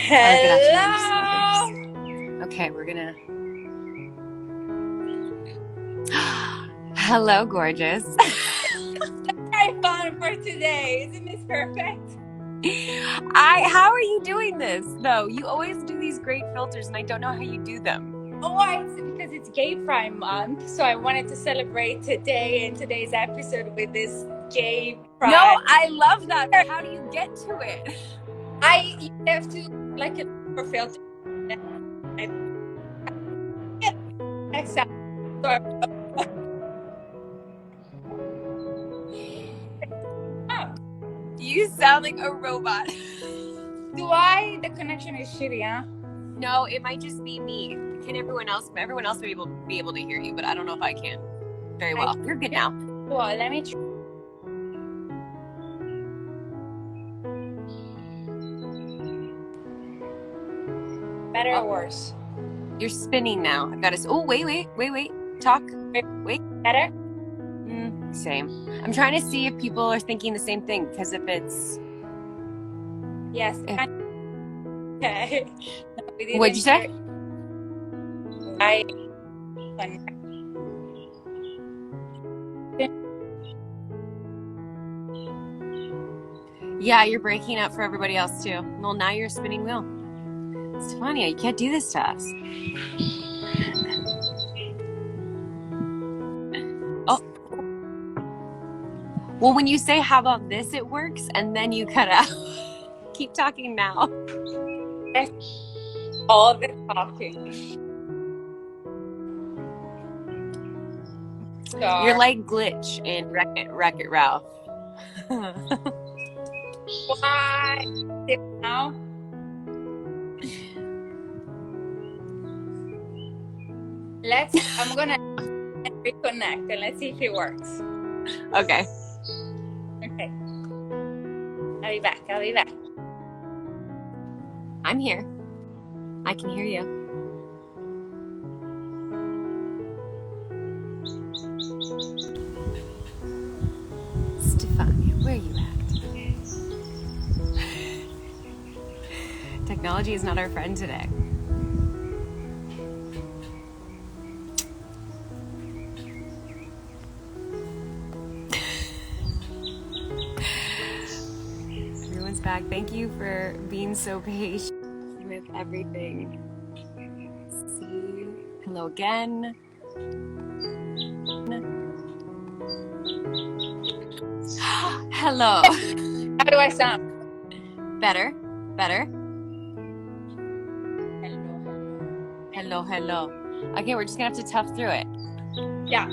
Or good afternoon to Hello. some others. Okay, we're gonna. Hello, gorgeous. I found for today. Isn't this perfect? How are you doing this though? You always do these great filters, and I don't know how you do them. Oh, it's because it's Gay Pride Month, so I wanted to celebrate today and today's episode with this Gay No, Pride. I love that, but how do you get to it? You have to like a filter. I accept. So, oh, You sound like a robot. do I? The connection is shitty, huh? No, it might just be me. Can everyone else? Everyone else may be able to hear you, but I don't know if I can. Very well. You're good now. Well, let me try. Better or worse? You're spinning now. I've got to. Oh, wait. Talk. Wait. Better? Same. I'm trying to see if people are thinking the same thing, because if it's. Yes. Okay. No, What'd you say? Yeah, you're breaking up for everybody else too. Well, now you're a spinning wheel. Stefania, you can't do this to us. Oh. Well, when you say, how about this, it works, and then you cut out. Keep talking now. All the talking. So, you're like Glitch in Wreck-It Ralph. why now? I'm gonna reconnect and let's see if it works. Okay. Okay. I'll be back. I'm here. I can hear you. Stefania, where are you at? Technology is not our friend today. Everyone's back. Thank you for being so patient with everything. See. Hello again. Hello. How do I sound? Better. Hello. Okay, we're just gonna have to tough through it. Yeah.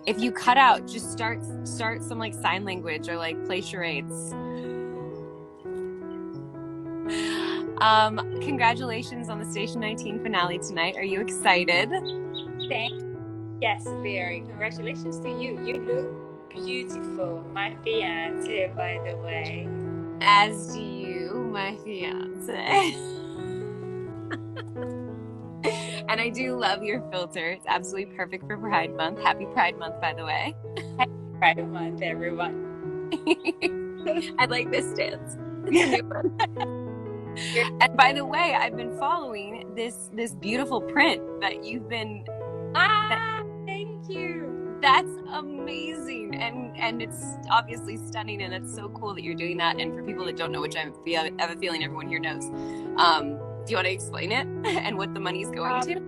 If you cut out, just start some like sign language or like play charades. Congratulations on the Station 19 finale tonight. Are you excited? Yes, very. Congratulations to you. You look beautiful. My fiance, by the way. As do you, my fiance. And I do love your filter. It's absolutely perfect for Pride Month. Happy Pride Month, by the way. Happy Pride Month, everyone. I like this dance. And by the way, I've been following this beautiful print that you've been. Thank you. That's amazing, and it's obviously stunning, and it's so cool that you're doing that. And for people that don't know, which I have a feeling everyone here knows, do you want to explain it and what the money's going to?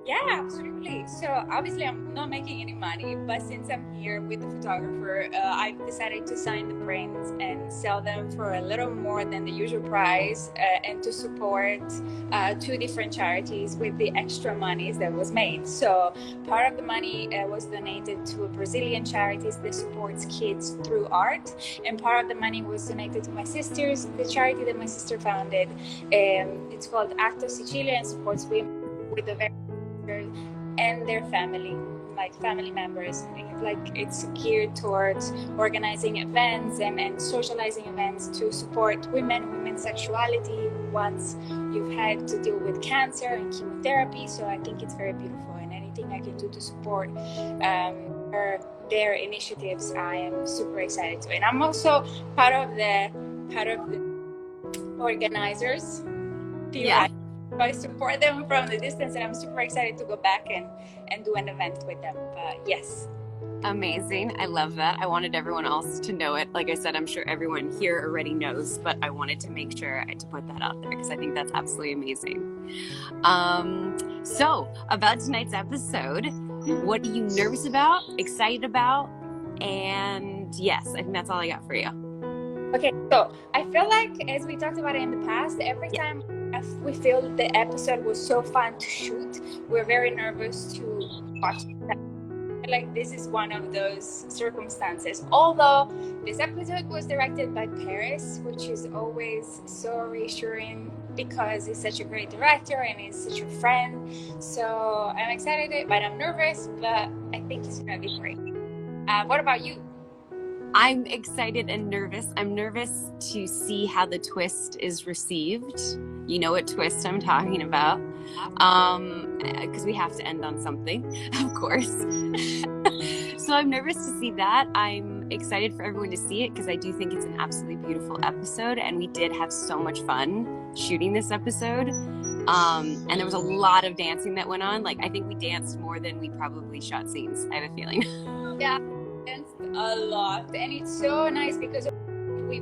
Yeah, absolutely. So obviously I'm not making any money, but since I'm here with the photographer, I've decided to sign the prints and sell them for a little more than the usual price, and to support 2 different charities with the extra monies that was made. So part of the money was donated to a Brazilian charity that supports kids through art, and part of the money was donated to my sister's, the charity that my sister founded. It's called Acto Sicilia and supports women with a very and their family, like family members. Like it's geared towards organizing events and socializing events to support women's sexuality once you've had to deal with cancer and chemotherapy. So I think it's very beautiful, and anything I can do to support their initiatives, I am super excited to. And I'm also part of the organizers. Yeah. I support them from the distance, and I'm super excited to go back and do an event with them. But yes. Amazing. I love that. I wanted everyone else to know it. Like I said, I'm sure everyone here already knows, but I wanted to make sure to put that out there because I think that's absolutely amazing. So about tonight's episode, what are you nervous about, excited about? And yes, I think that's all I got for you. Okay, so I feel like, as we talked about it in the past, every time we feel the episode was so fun to shoot, we're very nervous to watch it. Like, this is one of those circumstances. Although this episode was directed by Paris, which is always so reassuring because he's such a great director and he's such a friend. So I'm excited, but I'm nervous, but I think it's gonna be great. What about you? I'm excited and nervous. I'm nervous to see how the twist is received. You know what twist I'm talking about. Because we have to end on something, of course. So I'm nervous to see that. I'm excited for everyone to see it because I do think it's an absolutely beautiful episode, and we did have so much fun shooting this episode. And there was a lot of dancing that went on. Like, I think we danced more than we probably shot scenes, I have a feeling. Yeah, danced a lot, and it's so nice because we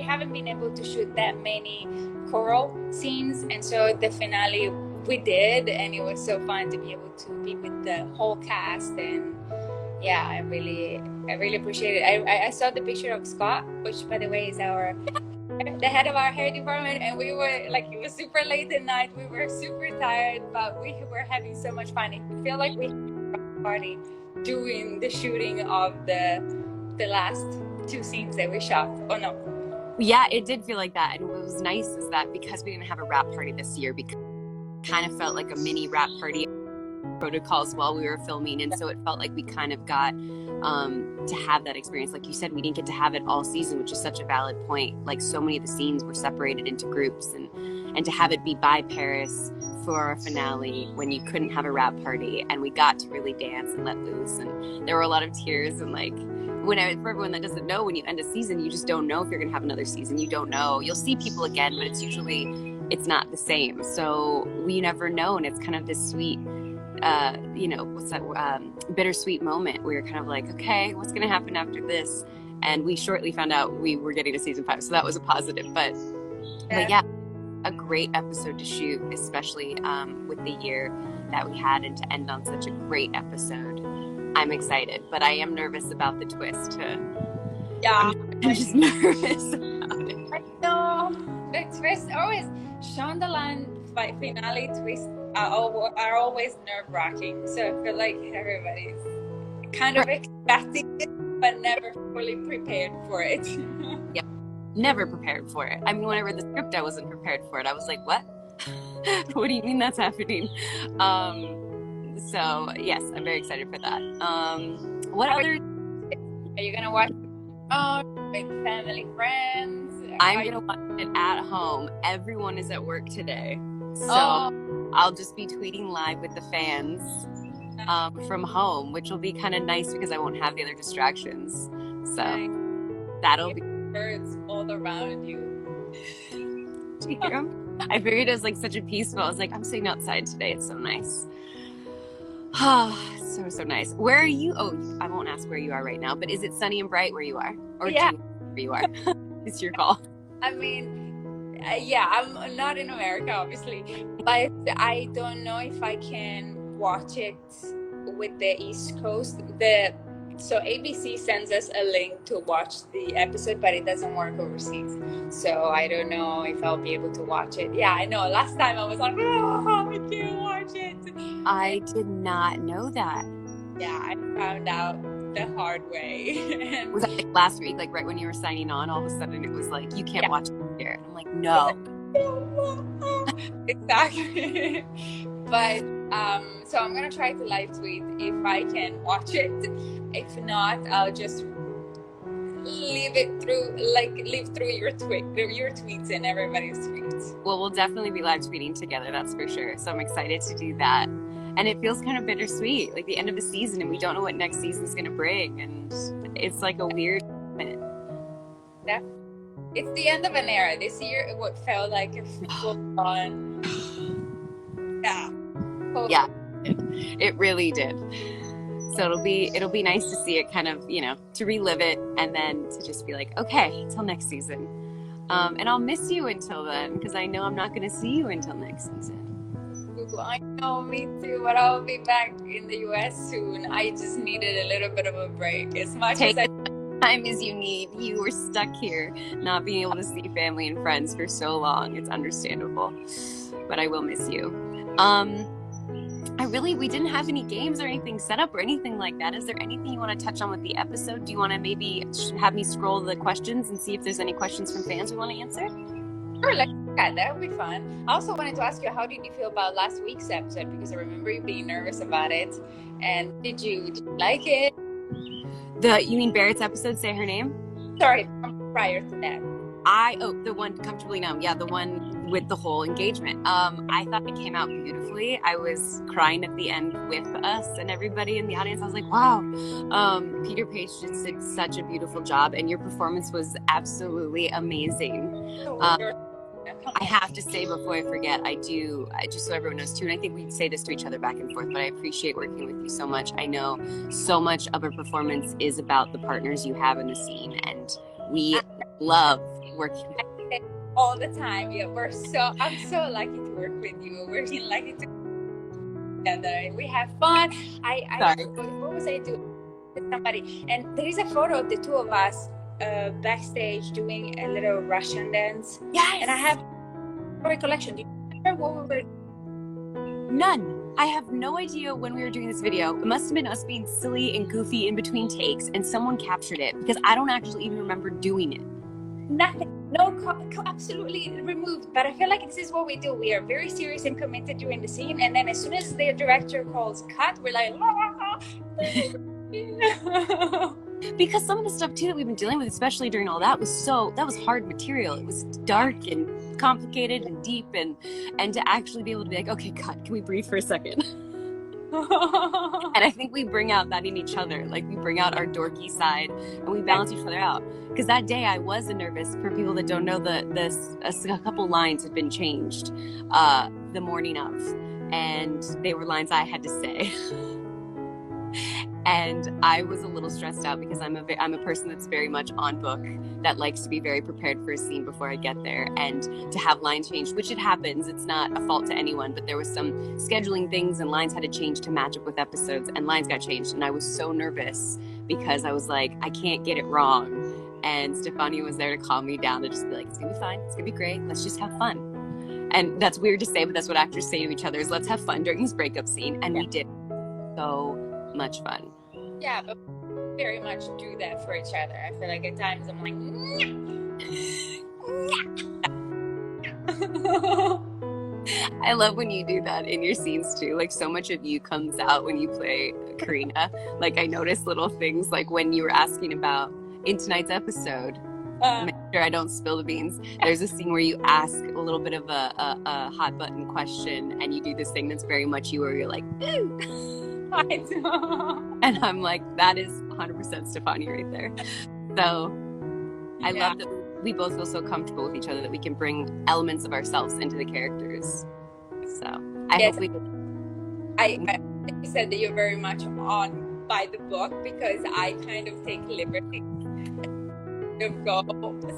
haven't been able to shoot that many choral scenes, and so the finale we did, and it was so fun to be able to be with the whole cast. And yeah, I really appreciate it. I saw the picture of Scott, which by the way is the head of our hair department, and we were like, it was super late at night, we were super tired, but we were having so much fun. I feel like we had a party doing the shooting of the last 2 scenes that we shot. Oh no. Yeah, it did feel like that. And what was nice is that because we didn't have a wrap party this year, because it kind of felt like a mini wrap party protocols while we were filming. And so it felt like we kind of got to have that experience. Like you said, we didn't get to have it all season, which is such a valid point. Like, so many of the scenes were separated into groups, and to have it be by Paris for our finale when you couldn't have a wrap party, and we got to really dance and let loose, and there were a lot of tears. And like, for everyone that doesn't know, when you end a season, you just don't know if you're gonna have another season. You don't know. You'll see people again, but it's not the same. So we never know, and it's kind of this sweet, bittersweet moment where you're kind of like, okay, what's gonna happen after this? And we shortly found out we were getting to season 5, so that was a positive. But yeah, a great episode to shoot, especially with the year that we had, and to end on such a great episode. I'm excited, but I am nervous about the twist. Yeah, I'm just nervous about it. I know the twist always. Shondaland finale twists are always nerve-wracking. So I feel like everybody's kind of expecting it, but never fully prepared for it. Yeah, never prepared for it. I mean, when I read the script, I wasn't prepared for it. I was like, what? What do you mean that's happening? So yes, I'm very excited for that. What other? Are you gonna watch? With family, friends. I'm gonna watch it at home. Everyone is at work today, so I'll just be tweeting live with the fans from home, which will be kind of nice because I won't have the other distractions. So that'll be birds all around you. Do you hear them? I figured it was like such a peaceful. I was like, I'm sitting outside today. It's so nice. So nice. Where are you? Oh, I won't ask where you are right now, but is it sunny and bright where you are? Or yeah, where you are? It's your call. I mean, I'm not in America, obviously, but I don't know if I can watch it with the East Coast. So ABC sends us a link to watch the episode, but it doesn't work overseas. So I don't know if I'll be able to watch it. Yeah, I know. Last time I was like, oh, I can't watch it. I did not know that. Yeah, I found out the hard way. Was that like last week, like right when you were signing on, all of a sudden it was like, you can't watch it here. And I'm like, no. Exactly. But so I'm gonna try to live tweet if I can watch it. If not, I'll just live through your tweets and everybody's tweets. Well, we'll definitely be live tweeting together, that's for sure. So I'm excited to do that. And it feels kind of bittersweet, like the end of the season, and we don't know what next season's gonna bring, and it's like a weird moment. Yeah. It's the end of an era. This year, it would felt like a full on. Yeah. Yeah, it really did. So it'll be nice to see it kind of, to relive it and then to just be like, okay, till next season. And I'll miss you until then because I know I'm not going to see you until next season. I know, me too, but I'll be back in the US soon. I just needed a little bit of a break. As much Take as time as you need. You were stuck here, not being able to see family and friends for so long. It's understandable, but I will miss you. We didn't have any games or anything set up or anything like that. Is there anything you want to touch on with the episode? Do you want to maybe have me scroll the questions and see if there's any questions from fans we want to answer? Sure, that would be fun. I also wanted to ask you, how did you feel about last week's episode? Because I remember you being nervous about it. And did you like it? You mean Barrett's episode, Say Her Name? Sorry, prior to that. The one Comfortably Numb. Yeah, the one with the whole engagement. I thought it came out beautifully. I was crying at the end with us and everybody in the audience. I was like, wow. Peter Paige just did such a beautiful job, and your performance was absolutely amazing. I have to say before I forget, just so everyone knows too, and I think we say this to each other back and forth, but I appreciate working with you so much. I know so much of a performance is about the partners you have in the scene, and we love working all the time. Yeah, I'm so lucky to work with you. We're lucky to together. We have fun. What was I doing with somebody? And there is a photo of the two of us backstage doing a little Russian dance. Yes. And I have a recollection. Do you remember what we were? None. I have no idea when we were doing this video. It must have been us being silly and goofy in between takes, and someone captured it because I don't actually even remember doing it. Nothing. No, absolutely removed. But I feel like this is what we do. We are very serious and committed during the scene, and then as soon as the director calls cut, we're like, because some of the stuff too that we've been dealing with, especially during all that, was hard material. It was dark and complicated and deep, and to actually be able to be like, okay, cut, can we breathe for a second? And I think we bring out that in each other. Like, we bring out our dorky side and we balance each other out. Because that day I was nervous. For people that don't know, a couple lines had been changed the morning of, and they were lines I had to say. And I was a little stressed out because I'm a person that's very much on book, that likes to be very prepared for a scene before I get there. And to have lines changed, which it happens, it's not a fault to anyone, but there was some scheduling things and lines had to change to match up with episodes, and lines got changed. And I was so nervous because I was like, I can't get it wrong. And Stefania was there to calm me down, to just be like, it's gonna be fine, it's gonna be great, let's just have fun. And that's weird to say, but that's what actors say to each other, is let's have fun during this breakup scene. And we did so much fun. Yeah, but we very much do that for each other. I feel like at times I'm like, I love when you do that in your scenes too. Like, so much of you comes out when you play Karina. Like, I noticed little things, like when you were asking about in tonight's episode, make sure I don't spill the beans, there's a scene where you ask a little bit of a hot button question, and you do this thing that's very much you, where you're like, ooh. And I'm like, that is 100% Stefania right there. So I love that we both feel so comfortable with each other that we can bring elements of ourselves into the characters. So I hope we I think you said that you're very much on by the book, because I kind of take liberty of go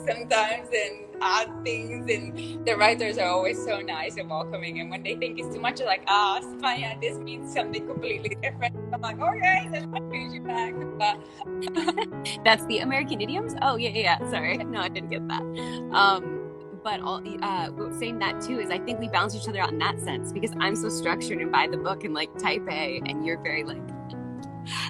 sometimes and add things, and the writers are always so nice and welcoming, and when they think it's too much, they're like, Stefania, this means something completely different. I'm like, okay, then I'll change it back. That's the American idioms? Oh yeah, sorry, no, I didn't get that. But saying that too is, I think we balance each other out in that sense, because I'm so structured and by the book and like type A, and you're very like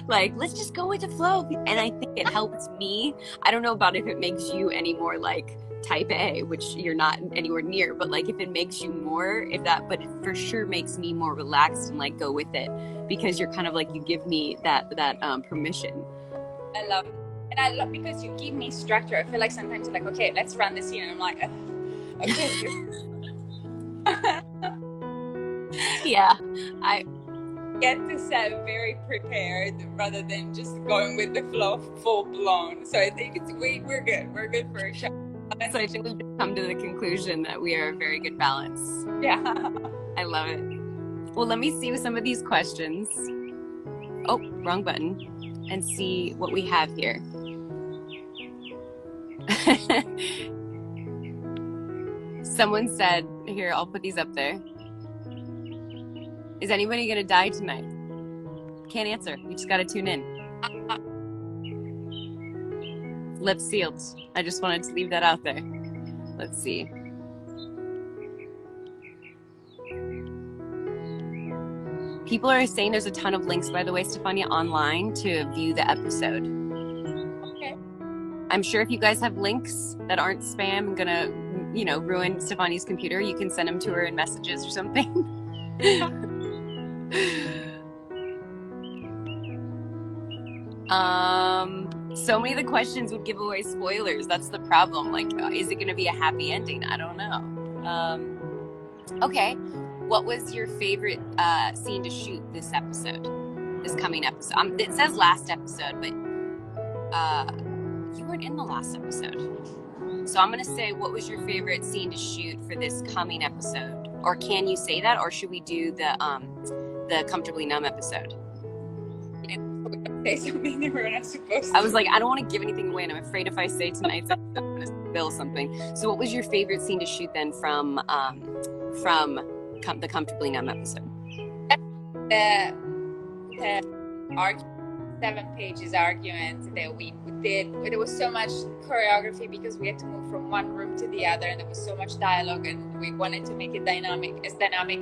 let's just go with the flow. And I think it helps me. I don't know about if it makes you any more like type A, which you're not anywhere near, but like if it makes you more, but it for sure makes me more relaxed and like go with it, because you're kind of like, you give me that permission. I love it. And I love because you give me structure. I feel like sometimes you're like, okay, let's run this scene, and I'm like, okay. Yeah, I get to set very prepared rather than just going with the flow full blown. So I think we're good for a shot. So I think we've come to the conclusion that we are a very good balance. Yeah. I love it. Well, let me see with some of these questions. Oh, wrong button. And see what we have here. Someone said, here, I'll put these up there. Is anybody going to die tonight? Can't answer. You just got to tune in. Lips sealed. I just wanted to leave that out there. Let's see. People are saying there's a ton of links, by the way, Stefania, online to view the episode. Okay. I'm sure if you guys have links that aren't spam and gonna, ruin Stefania's computer, you can send them to her in messages or something. So many of the questions would give away spoilers. That's the problem. Like, is it going to be a happy ending? I don't know. Okay. What was your favorite scene to shoot this episode? This coming episode? It says last episode, but you weren't in the last episode. So I'm going to say, what was your favorite scene to shoot for this coming episode? Or can you say that? Or should we do the Comfortably Numb episode? Say something that we're not supposed to. I was like, I don't want to give anything away, and I'm afraid if I say tonight's episode, I'm going to spill something. So what was your favorite scene to shoot then from the Comfortably Numb episode? The 7 pages argument that we did. There was so much choreography because we had to move from one room to the other, and there was so much dialogue, and we wanted to make it dynamic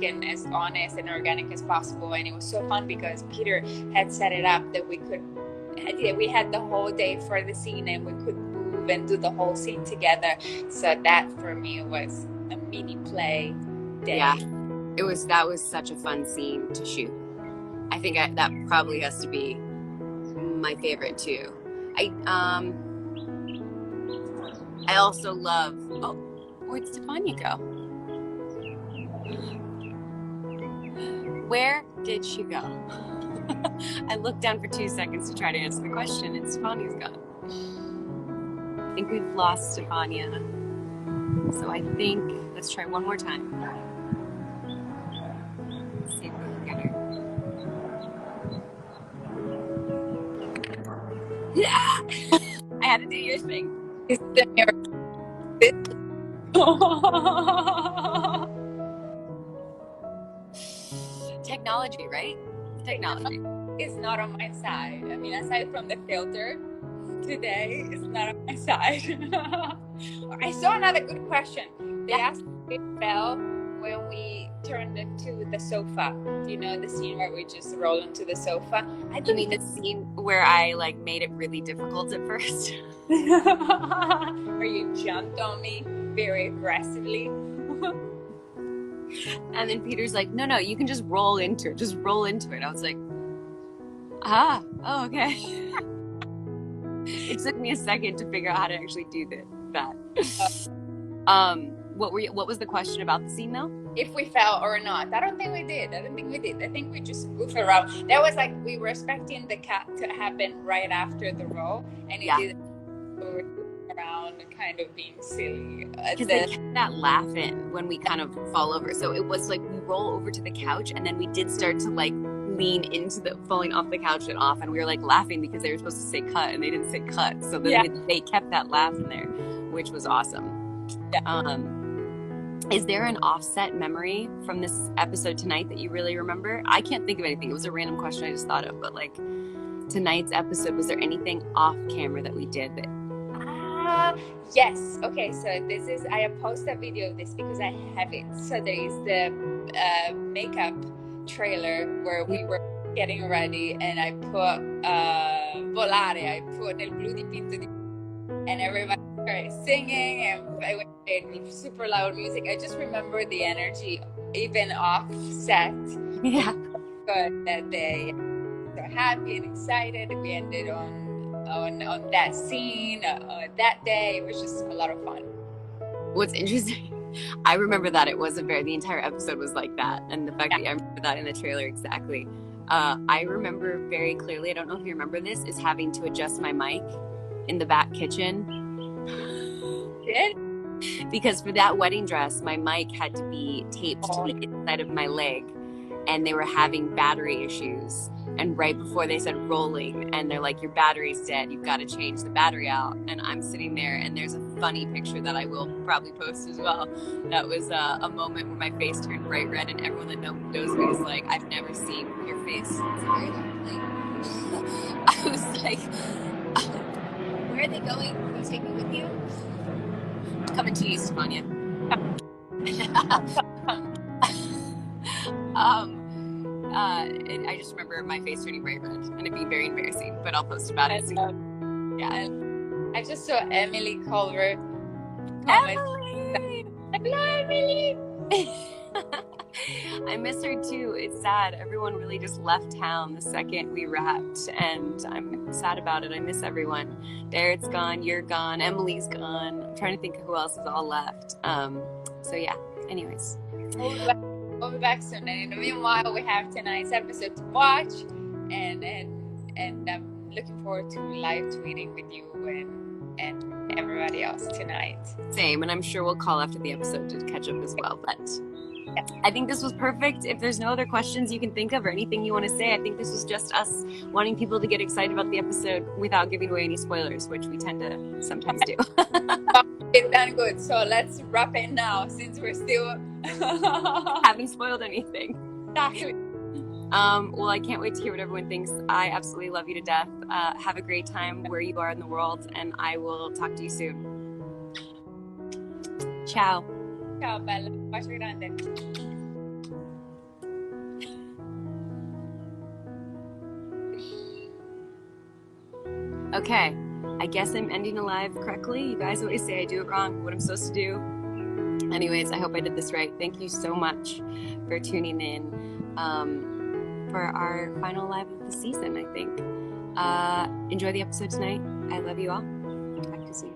and as honest and organic as possible. And it was so fun because Peter had set it up that we had the whole day for the scene, and we could move and do the whole scene together. So that for me was a mini play day. Yeah, that was such a fun scene to shoot. I think that probably has to be my favorite too. I also love. Oh, where'd Stefania go? Where did she go? I looked down for 2 seconds to try to answer the question, and Stefania's gone. I think we've lost Stefania. So I think let's try one more time. Let's see if we can get her. Yeah. I had to do your thing. It's the Technology, right? Technology. It's not on my side. I mean, aside from the filter, today it's not on my side. I saw another good question. They asked if it fell when we turned into the sofa. You know, the scene where we just roll into the sofa. You mean the scene where I made it really difficult at first? Where you jumped on me very aggressively. And then Peter's like, no, you can just roll into it. Just roll into it. I was like, oh, okay. It took me a second to figure out how to actually do that. What was the question about the scene though? If we fell or not. I don't think we did. I think we just goofed around. That was like we were expecting the cut to happen right after the roll, and it didn't. We were around and kind of being silly. Because they kept that laughing when we kind of fall over. So it was like we roll over to the couch, and then we did start to lean into the falling off the couch and off, and we were laughing because they were supposed to say cut and they didn't say cut. So they kept that laugh in there, which was awesome. Yeah. Is there an offset memory from this episode tonight that you really remember? I can't think of anything. It was a random question I just thought of, but tonight's episode, was there anything off camera that we did that? Yes. Okay. So I post a video of this because I have it. So there is the makeup trailer where we were getting ready, and I put volare. I put nel blu dipinto di, and everybody started singing, and I went with super loud music. I just remember the energy, even off set. Yeah. But that day, so happy and excited. We ended on that scene that day. It was just a lot of fun. What's interesting, I remember that the entire episode was like that, and the fact that I remember that in the trailer exactly. I remember very clearly, I don't know if you remember this, is having to adjust my mic in the back kitchen Did? Because for that wedding dress, my mic had to be taped to the inside of my leg, and they were having battery issues. And right before they said rolling, and they're like, your battery's dead, you've got to change the battery out. And I'm sitting there, and there's a funny picture that I will probably post as well. That was a moment where my face turned bright red, and everyone that knows me is like, I've never seen your face. It's very lovely. I was like, where are they going? Can you take me with you? Coming to you, Stefania. I just remember my face turning bright red and it being very embarrassing, but I'll post about it soon. Yeah. I just saw Emily Culver. Emily! Hello, Emily! I miss her too. It's sad. Everyone really just left town the second we wrapped, and I'm sad about it. I miss everyone. Barrett's gone, you're gone, Emily's gone. I'm trying to think of who else is all left. So yeah, anyways. We'll be back soon. And in the meanwhile, we have tonight's episode to watch, and I'm looking forward to live tweeting with you and everybody else tonight. Same, and I'm sure we'll call after the episode to catch up as well. But I think this was perfect. If there's no other questions you can think of or anything you want to say, I think this was just us wanting people to get excited about the episode without giving away any spoilers, which we tend to sometimes do. It's done good. So let's wrap it now, since we're still haven't spoiled anything. Exactly. Well, I can't wait to hear what everyone thinks. I absolutely love you to death. Have a great time where you are in the world, and I will talk to you soon. Ciao. Ciao, Bella. Bacio grande. Okay, I guess I'm ending a live correctly. You guys always say I do it wrong, what I'm supposed to do. Anyways, I hope I did this right. Thank you so much for tuning in for our final live of the season, I think. Enjoy the episode tonight. I love you all. Talk to you soon.